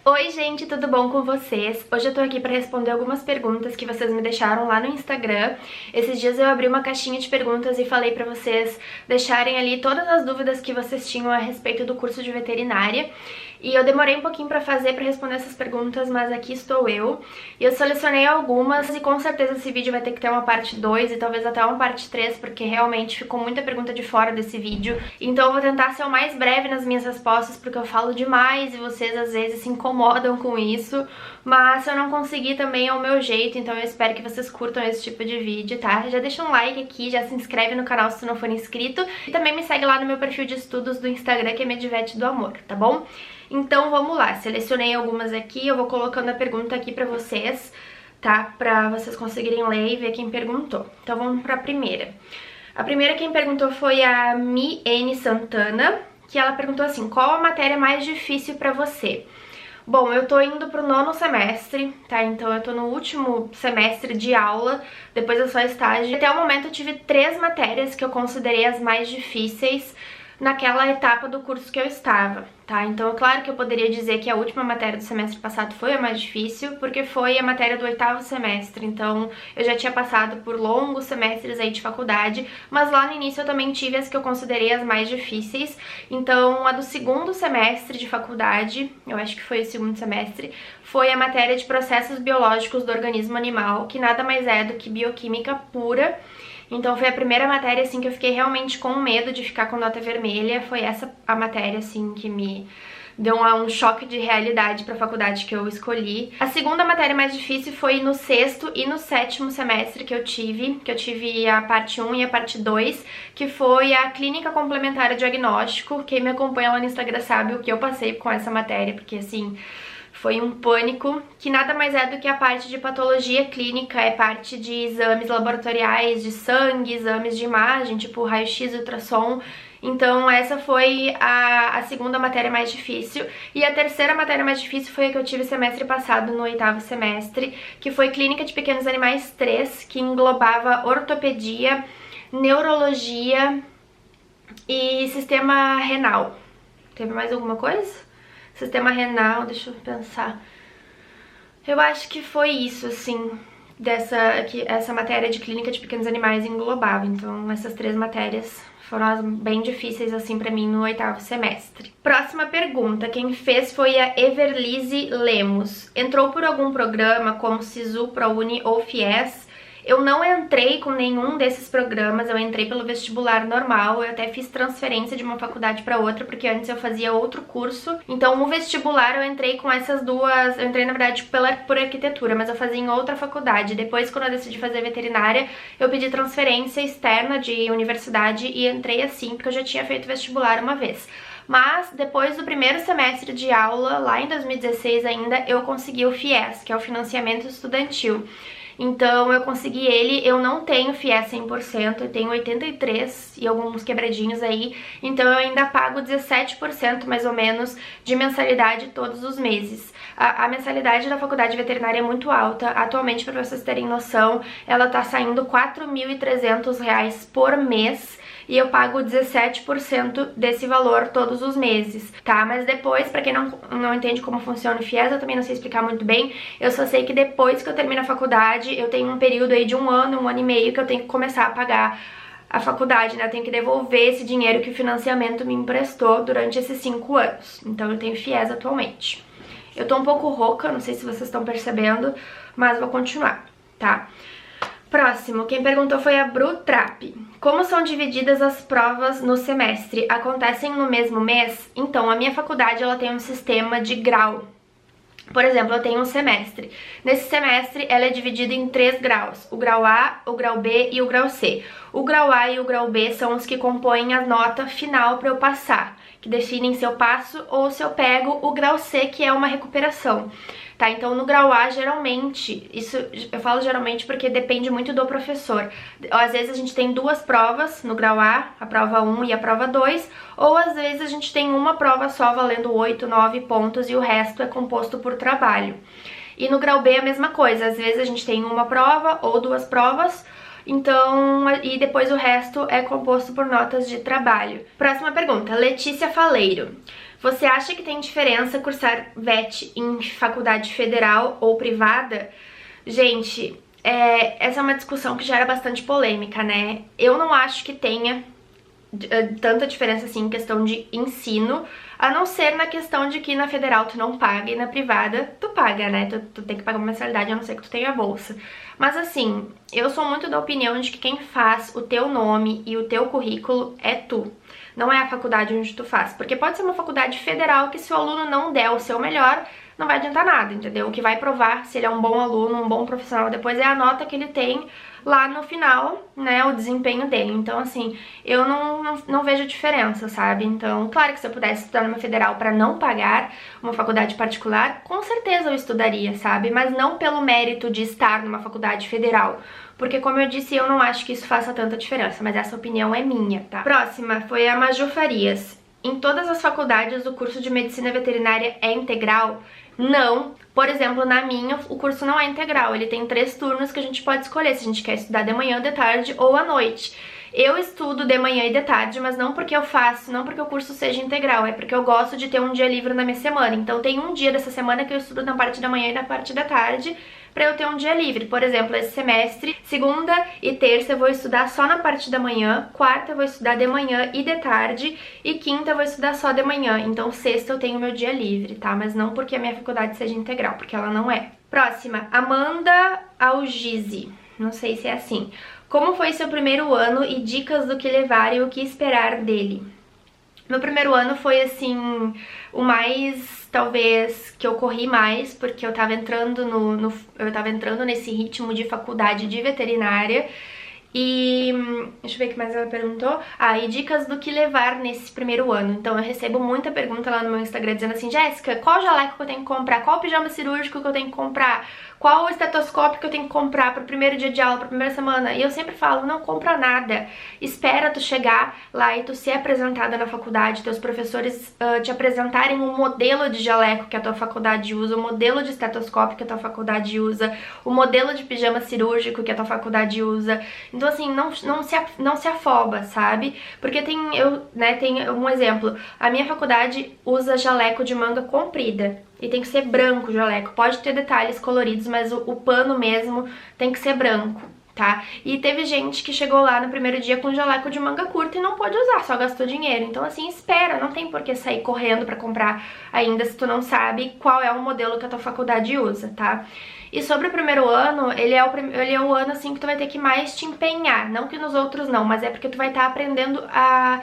Oi gente, tudo bom com vocês? Hoje eu tô aqui pra responder algumas perguntas que vocês me deixaram lá no Instagram. Esses dias eu abri uma caixinha de perguntas e falei pra vocês deixarem ali todas as dúvidas que vocês tinham a respeito do curso de veterinária. E eu demorei um pouquinho pra responder essas perguntas, mas aqui estou eu. E eu selecionei algumas e com certeza esse vídeo vai ter que ter uma parte 2 e talvez até uma parte 3, porque realmente ficou muita pergunta de fora desse vídeo. Então eu vou tentar ser o mais breve nas minhas respostas, porque eu falo demais e vocês às vezes se incomodam com isso. Mas se eu não conseguir também é o meu jeito, então eu espero que vocês curtam esse tipo de vídeo, tá? Já deixa um like aqui, já se inscreve no canal se tu não for inscrito. E também me segue lá no meu perfil de estudos do Instagram, que é Medivete do Amor, tá bom? Então vamos lá, selecionei algumas aqui, eu vou colocando a pergunta aqui pra vocês, tá? Pra vocês conseguirem ler e ver quem perguntou. Então vamos pra primeira. A primeira quem perguntou foi a Mi N Santana, que ela perguntou assim: qual a matéria mais difícil pra você? Bom, eu tô indo pro 9º semestre, tá? Então eu tô no último semestre de aula, depois é só estágio. Até o momento eu tive 3 matérias que eu considerei as mais difíceis naquela etapa do curso que eu estava, tá? Então é claro que eu poderia dizer que a última matéria do semestre passado foi a mais difícil, porque foi a matéria do 8º semestre, então eu já tinha passado por longos semestres aí de faculdade, mas lá no início eu também tive as que eu considerei as mais difíceis. Então a do 2º semestre de faculdade, eu acho que foi o 2º semestre, foi a matéria de processos biológicos do organismo animal, que nada mais é do que bioquímica pura. Então foi a primeira matéria, assim, que eu fiquei realmente com medo de ficar com nota vermelha. Foi essa a matéria, assim, que me deu um choque de realidade para a faculdade que eu escolhi. A segunda matéria mais difícil foi no 6º e no 7º semestre que eu tive a parte 1 e a parte 2, que foi a Clínica Complementar Diagnóstico. Quem me acompanha lá no Instagram sabe o que eu passei com essa matéria, porque, assim, foi um pânico, que nada mais é do que a parte de patologia clínica, é parte de exames laboratoriais de sangue, exames de imagem, tipo raio-x, ultrassom. Então essa foi a segunda matéria mais difícil. E a terceira matéria mais difícil foi a que eu tive semestre passado, no 8º semestre, que foi Clínica de Pequenos Animais 3, que englobava ortopedia, neurologia e sistema renal. Teve mais alguma coisa? Sistema renal, deixa eu pensar. Eu acho que foi isso, assim, essa matéria de Clínica de Pequenos Animais englobava. Então essas 3 matérias foram as bem difíceis, assim, pra mim no 8º semestre. Próxima pergunta, quem fez foi a Everlise Lemos. Entrou por algum programa como Sisu, ProUni ou FIES? Eu não entrei com nenhum desses programas, eu entrei pelo vestibular normal, eu até fiz transferência de uma faculdade para outra, porque antes eu fazia outro curso. Então, no vestibular eu entrei com essas duas, eu entrei na verdade por arquitetura, mas eu fazia em outra faculdade. Depois, quando eu decidi fazer veterinária, eu pedi transferência externa de universidade e entrei assim, porque eu já tinha feito vestibular uma vez. Mas depois do primeiro semestre de aula, lá em 2016 ainda, eu consegui o FIES, que é o financiamento estudantil. Então eu consegui ele, eu não tenho FIES 100%, eu tenho 83 e alguns quebradinhos aí, então eu ainda pago 17% mais ou menos de mensalidade todos os meses. A mensalidade da faculdade veterinária é muito alta, atualmente, para vocês terem noção, ela tá saindo R$ 4.300 por mês, e eu pago 17% desse valor todos os meses, tá? Mas depois, pra quem não entende como funciona o FIES, eu também não sei explicar muito bem, eu só sei que depois que eu termino a faculdade, eu tenho um período aí de um ano e meio que eu tenho que começar a pagar a faculdade, né? Eu tenho que devolver esse dinheiro que o financiamento me emprestou durante esses 5 anos. Então eu tenho FIES atualmente. Eu tô um pouco rouca, não sei se vocês estão percebendo, mas vou continuar, tá? Próximo, quem perguntou foi a Bru Trapp. Como são divididas as provas no semestre? Acontecem no mesmo mês? Então, a minha faculdade ela tem um sistema de grau. Por exemplo, eu tenho um semestre. Nesse semestre, ela é dividida em 3 graus. O grau A, o grau B e o grau C. O grau A e o grau B são os que compõem a nota final para eu passar, que definem se eu passo ou se eu pego o grau C, que é uma recuperação. Tá, então no grau A, geralmente, isso eu falo geralmente porque depende muito do professor. Às vezes a gente tem 2 provas no grau A, a prova 1 e a prova 2, ou às vezes a gente tem uma prova só valendo 8, 9 pontos e o resto é composto por trabalho. E no grau B a mesma coisa, às vezes a gente tem uma prova ou 2 provas, então, e depois o resto é composto por notas de trabalho. Próxima pergunta, Letícia Faleiro. Você acha que tem diferença cursar VET em faculdade federal ou privada? Gente, essa é uma discussão que gera bastante polêmica, né? Eu não acho que tenha tanta diferença assim em questão de ensino, a não ser na questão de que na federal tu não paga e na privada tu paga, né? Tu tem que pagar uma mensalidade, a não ser que tu tenha bolsa. Mas assim, eu sou muito da opinião de que quem faz o teu nome e o teu currículo é tu. Não é a faculdade onde tu faz. Porque pode ser uma faculdade federal que se o aluno não der o seu melhor, não vai adiantar nada, entendeu? O que vai provar se ele é um bom aluno, um bom profissional depois é a nota que ele tem lá no final, né, o desempenho dele. Então, assim, eu não vejo diferença, sabe? Então, claro que se eu pudesse estudar numa federal para não pagar uma faculdade particular, com certeza eu estudaria, sabe? Mas não pelo mérito de estar numa faculdade federal. Porque, como eu disse, eu não acho que isso faça tanta diferença, mas essa opinião é minha, tá? Próxima foi a Maju Farias. Em todas as faculdades, o curso de medicina veterinária é integral? Não. Por exemplo, na minha, o curso não é integral. Ele tem 3 turnos que a gente pode escolher se a gente quer estudar de manhã, de tarde ou à noite. Eu estudo de manhã e de tarde, mas não porque eu faço, não porque o curso seja integral, é porque eu gosto de ter um dia livre na minha semana. Então tem um dia dessa semana que eu estudo na parte da manhã e na parte da tarde, pra eu ter um dia livre. Por exemplo, esse semestre, segunda e terça eu vou estudar só na parte da manhã, quarta eu vou estudar de manhã e de tarde, e quinta eu vou estudar só de manhã. Então sexta eu tenho meu dia livre, tá? Mas não porque a minha faculdade seja integral, porque ela não é. Próxima, Amanda Algise. Não sei se é assim. Como foi seu primeiro ano e dicas do que levar e o que esperar dele? Meu primeiro ano foi, assim, o mais, talvez, que eu corri mais, porque eu tava entrando nesse ritmo de faculdade de veterinária. E deixa eu ver o que mais ela perguntou. E dicas do que levar nesse primeiro ano. Então eu recebo muita pergunta lá no meu Instagram dizendo assim: Jéssica, qual jaleco que eu tenho que comprar? Qual pijama cirúrgico que eu tenho que comprar? Qual estetoscópio que eu tenho que comprar pro primeiro dia de aula, pra primeira semana? E eu sempre falo, não compra nada. Espera tu chegar lá e tu ser apresentada na faculdade, teus professores te apresentarem um modelo de jaleco que a tua faculdade usa, o modelo de estetoscópio que a tua faculdade usa, o modelo de pijama cirúrgico que a tua faculdade usa. Então assim, não se afoba, sabe? Porque tem um exemplo, a minha faculdade usa jaleco de manga comprida. E tem que ser branco o jaleco, pode ter detalhes coloridos, mas o pano mesmo tem que ser branco, tá? E teve gente que chegou lá no primeiro dia com jaleco de manga curta e não pôde usar, só gastou dinheiro. Então assim, espera, não tem por que sair correndo pra comprar ainda se tu não sabe qual é o modelo que a tua faculdade usa, tá? E sobre o primeiro ano, ele é o ano assim que tu vai ter que mais te empenhar, não que nos outros não, mas é porque tu vai estar aprendendo a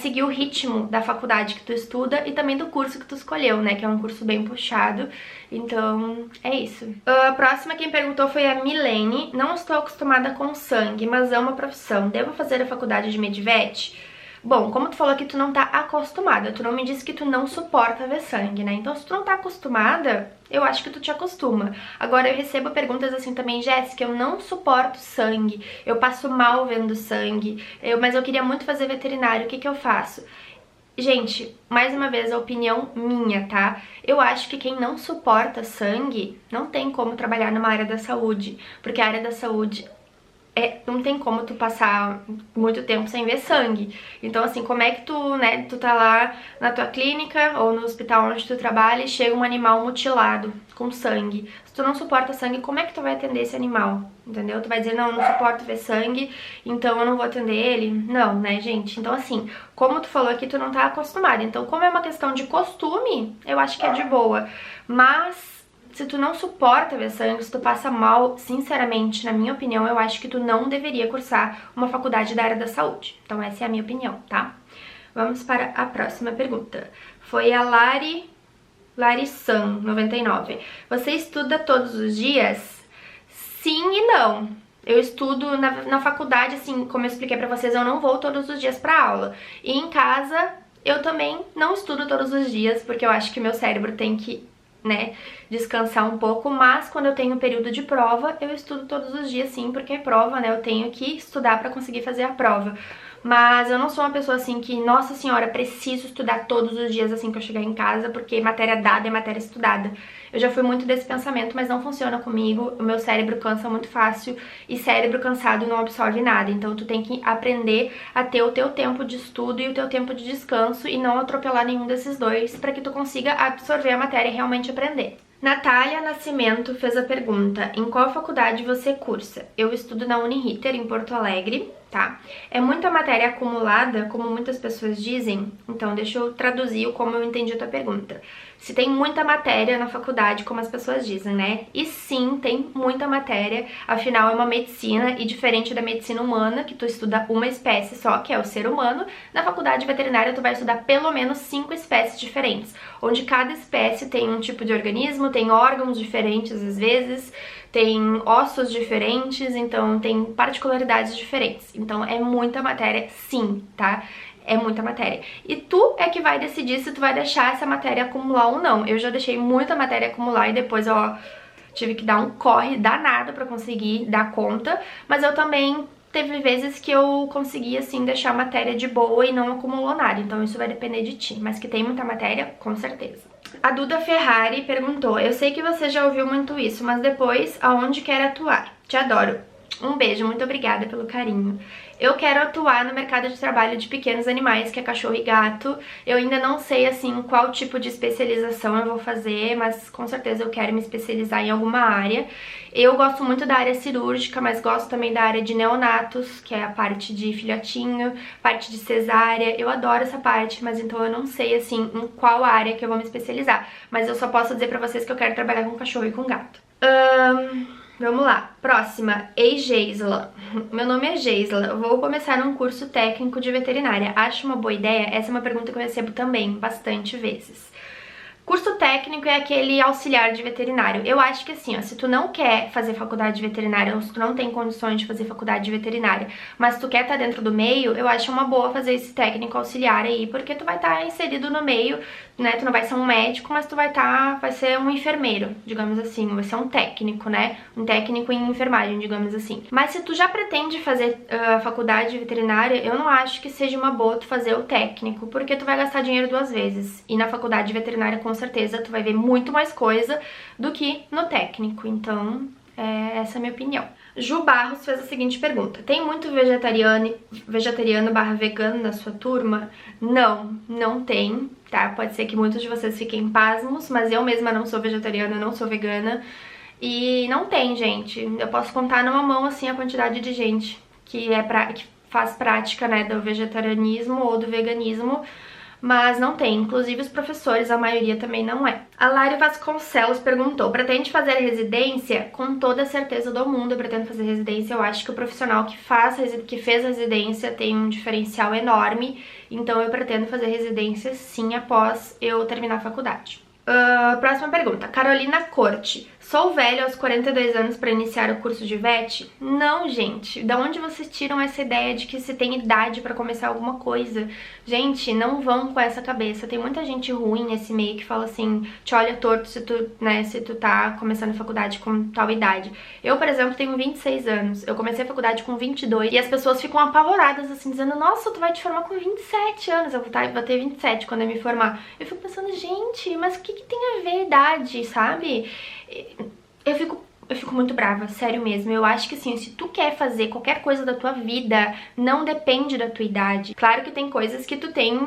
seguir o ritmo da faculdade que tu estuda e também do curso que tu escolheu, né, que é um curso bem puxado. Então, é isso. A próxima quem perguntou foi a Milene. Não estou acostumada com sangue, mas amo a profissão. Devo fazer a faculdade de Medvet? Bom, como tu falou que tu não tá acostumada, tu não me disse que tu não suporta ver sangue, né? Então se tu não tá acostumada, eu acho que tu te acostuma. Agora eu recebo perguntas assim também, Jéssica, eu não suporto sangue, eu passo mal vendo sangue, mas eu queria muito fazer veterinário, o que que eu faço? Gente, mais uma vez a opinião minha, tá? Eu acho que quem não suporta sangue não tem como trabalhar numa área da saúde, porque a área da saúde não tem como tu passar muito tempo sem ver sangue. Então assim, como é que tu tá lá na tua clínica ou no hospital onde tu trabalha e chega um animal mutilado com sangue? Se tu não suporta sangue, como é que tu vai atender esse animal? Entendeu? Tu vai dizer, não, eu não suporto ver sangue, então eu não vou atender ele. Não, né, gente? Então assim, como tu falou aqui, tu não tá acostumada. Então como é uma questão de costume, eu acho que é de boa. Mas se tu não suporta ver sangue, se tu passa mal, sinceramente, na minha opinião, eu acho que tu não deveria cursar uma faculdade da área da saúde. Então essa é a minha opinião, tá? Vamos para a próxima pergunta. Foi a Larisan, 99. Você estuda todos os dias? Sim e não. Eu estudo na faculdade, assim, como eu expliquei pra vocês, eu não vou todos os dias pra aula. E em casa, eu também não estudo todos os dias, porque eu acho que meu cérebro tem que descansar um pouco, mas quando eu tenho período de prova, eu estudo todos os dias sim, porque é prova, né, eu tenho que estudar pra conseguir fazer a prova. Mas eu não sou uma pessoa assim que, nossa senhora, preciso estudar todos os dias assim que eu chegar em casa, porque matéria dada é matéria estudada. Eu já fui muito desse pensamento, mas não funciona comigo. O meu cérebro cansa muito fácil e cérebro cansado não absorve nada. Então tu tem que aprender a ter o teu tempo de estudo e o teu tempo de descanso e não atropelar nenhum desses dois para que tu consiga absorver a matéria e realmente aprender. Natália Nascimento fez a pergunta: em qual faculdade você cursa? Eu estudo na Uniriter, em Porto Alegre, tá? É muita matéria acumulada, como muitas pessoas dizem? Então, deixa eu traduzir como eu entendi a tua pergunta. Se tem muita matéria na faculdade, como as pessoas dizem, né? E sim, tem muita matéria, afinal é uma medicina e diferente da medicina humana, que tu estuda uma espécie só, que é o ser humano, na faculdade veterinária tu vai estudar pelo menos 5 espécies diferentes, onde cada espécie tem um tipo de organismo, tem órgãos diferentes às vezes, tem ossos diferentes, então tem particularidades diferentes. Então é muita matéria sim, tá? É muita matéria. E tu é que vai decidir se tu vai deixar essa matéria acumular ou não. Eu já deixei muita matéria acumular e depois, ó, tive que dar um corre danado pra conseguir dar conta. Mas eu também teve vezes que eu consegui, assim, deixar a matéria de boa e não acumulou nada. Então isso vai depender de ti. Mas que tem muita matéria, com certeza. A Duda Ferrari perguntou: eu sei que você já ouviu muito isso, mas depois, aonde quer atuar? Te adoro. Um beijo, muito obrigada pelo carinho. Eu quero atuar no mercado de trabalho de pequenos animais, que é cachorro e gato. Eu ainda não sei, assim, qual tipo de especialização eu vou fazer, mas com certeza eu quero me especializar em alguma área. Eu gosto muito da área cirúrgica, mas gosto também da área de neonatos, que é a parte de filhotinho, parte de cesárea. Eu adoro essa parte, mas então eu não sei, assim, em qual área que eu vou me especializar. Mas eu só posso dizer pra vocês que eu quero trabalhar com cachorro e com gato. Vamos lá, próxima, Geisla. Meu nome é Geisla, vou começar um curso técnico de veterinária. Acho uma boa ideia? Essa é uma pergunta que eu recebo também, bastante vezes. Curso técnico é aquele auxiliar de veterinário. Eu acho que assim, ó, se tu não quer fazer faculdade de veterinária ou se tu não tem condições de fazer faculdade de veterinária, mas tu quer estar dentro do meio, eu acho uma boa fazer esse técnico auxiliar aí, porque tu vai estar inserido no meio, né? Tu não vai ser um médico, mas tu vai ser um enfermeiro, digamos assim, vai ser um técnico, né? Um técnico em enfermagem, digamos assim. Mas se tu já pretende fazer a faculdade de veterinária, eu não acho que seja uma boa tu fazer o técnico, porque tu vai gastar dinheiro 2 vezes. E na faculdade de veterinária, com certeza, tu vai ver muito mais coisa do que no técnico. Então, essa é a minha opinião. Ju Barros fez a seguinte pergunta: tem muito vegetariano barra vegano na sua turma? Não, não tem, tá? Pode ser que muitos de vocês fiquem pasmos, mas eu mesma não sou vegetariana, não sou vegana. E não tem, gente. Eu posso contar numa mão, assim, a quantidade de gente que faz prática, né, do vegetarianismo ou do veganismo, mas não tem. Inclusive os professores, a maioria também não é. A Lari Vasconcelos perguntou: pretende fazer residência? Com toda a certeza do mundo eu pretendo fazer residência. Eu acho que o profissional que fez residência tem um diferencial enorme, então eu pretendo fazer residência sim após eu terminar a faculdade. Próxima pergunta, Carolina Corte: sou velha aos 42 anos para iniciar o curso de VET? Não, gente. Da onde vocês tiram essa ideia de que se tem idade para começar alguma coisa? Gente, não vão com essa cabeça. Tem muita gente ruim nesse meio que fala assim, te olha torto se tu tá começando a faculdade com tal idade. Eu, por exemplo, tenho 26 anos. Eu comecei a faculdade com 22 e as pessoas ficam apavoradas assim, dizendo: nossa, tu vai te formar com 27 anos. Eu vou ter 27 quando eu me formar. Eu fico pensando, gente, mas o que tem a ver a idade, sabe? Eu fico muito brava, sério mesmo. Eu acho que assim, se tu quer fazer qualquer coisa da tua vida, não depende da tua idade. Claro que tem coisas que tu tem,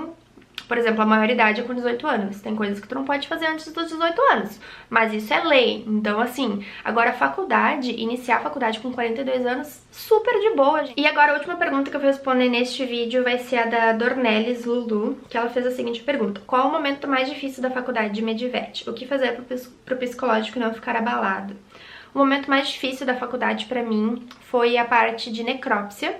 por exemplo, a maioridade é com 18 anos. Tem coisas que tu não pode fazer antes dos 18 anos, mas isso é lei. Então assim, agora a faculdade, iniciar a faculdade com 42 anos, super de boa, gente. E agora a última pergunta que eu vou responder neste vídeo vai ser a da Dornelis Lulu, que ela fez a seguinte pergunta: qual o momento mais difícil da faculdade de Medivet? O que fazer pro psicológico não ficar abalado? O momento mais difícil da faculdade pra mim foi a parte de necrópsia,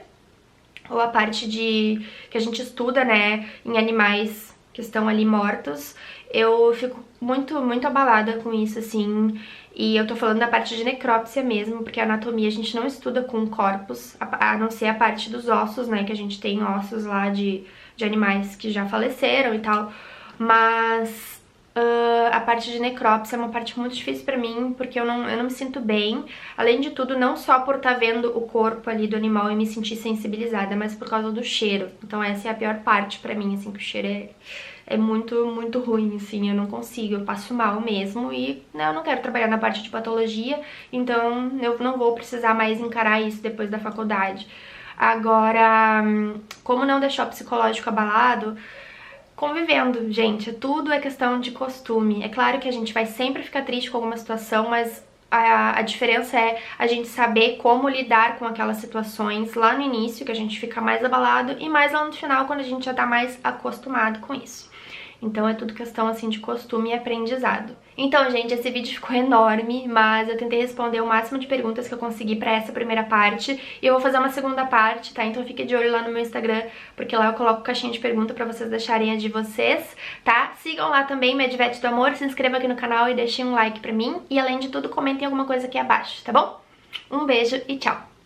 ou a parte que a gente estuda, né, em animais que estão ali mortos. Eu fico muito, muito abalada com isso, assim. E eu tô falando da parte de necrópsia mesmo, porque a anatomia a gente não estuda com corpos, a não ser a parte dos ossos, né, que a gente tem ossos lá de animais que já faleceram e tal. Mas A parte de necrópsia é uma parte muito difícil pra mim, porque eu não me sinto bem. Além de tudo, não só por estar vendo o corpo ali do animal e me sentir sensibilizada, mas por causa do cheiro. Então essa é a pior parte pra mim, assim, que o cheiro é muito, muito ruim, assim, eu não consigo, eu passo mal mesmo e né, eu não quero trabalhar na parte de patologia, então eu não vou precisar mais encarar isso depois da faculdade. Agora, como não deixar o psicológico abalado? Convivendo, gente, tudo é questão de costume. É claro que a gente vai sempre ficar triste com alguma situação, mas a diferença é a gente saber como lidar com aquelas situações lá no início, que a gente fica mais abalado, e mais lá no final, quando a gente já tá mais acostumado com isso. Então é tudo questão, assim, de costume e aprendizado. Então, gente, esse vídeo ficou enorme, mas eu tentei responder o máximo de perguntas que eu consegui pra essa primeira parte. E eu vou fazer uma segunda parte, tá? Então fique de olho lá no meu Instagram, porque lá eu coloco caixinha de pergunta pra vocês deixarem a de vocês, tá? Sigam lá também, Medvete do Amor, se inscrevam aqui no canal e deixem um like pra mim. E além de tudo, comentem alguma coisa aqui abaixo, tá bom? Um beijo e tchau!